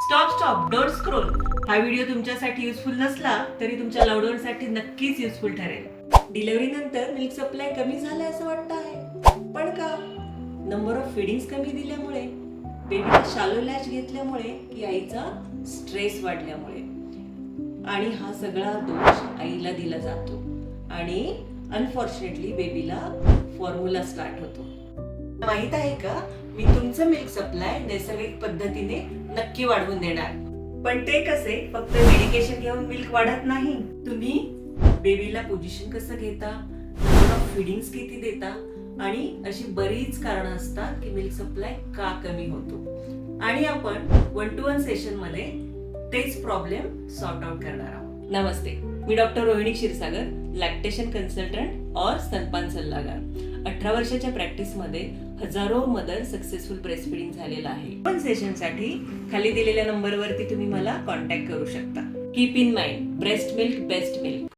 Stop don't scroll. हा video तुमच्यासाठी useful नसला तरी तुमच्या लव्ड साठी नक्कीच युजफुल ठरेल. डिलिव्हरी नंतर मिल्क सप्लाय कमी झालाय असं वाटतं आहे, पण का? नंबर ऑफ फीडिंग्स कमी दिल्यामुळे, बेबीला शालो लॅच घेतल्यामुळे की आईचा स्ट्रेस वाढल्यामुळे? आणि हा सगळा दोष आईला दिला जातो आणि अनफॉर्च्युनेटली बेबीला फॉर्म्युला स्टार्ट होतो. माहित आहे का, मी तुमचं मिल्क सप्लाय नैसर्गिक पद्धतीने नक्की वाढवून देणार. पण ते कसे? फक्त मेडिकेशन घेऊन मिल्क वाढत नाही. तुम्ही बेबीला पोझिशन कसं घेता, नंबर ऑफ फीडिंग्स किती देता आणि अशी बरीच कारणं असतात की मिल्क सप्लाय का कमी होतो. आणि आपण 1-to-1 सेशन मध्ये तेच प्रॉब्लेम सॉर्ट आउट करणार आहोत. नमस्ते, मी doctor Rohini Kshirsagar, lactation consultant और स्तनपान सल्लागार. 18 वर्षाच्या प्रॅक्टिस मध्ये हजारो मदर सक्सेसफुल ब्रेस्ट फीडिंग झालेला आहे. पण सेशन साठी खाली दिलेल्या नंबरवरती तुम्ही मला कॉन्टॅक्ट करू शकता. Keep in mind, breast milk best milk.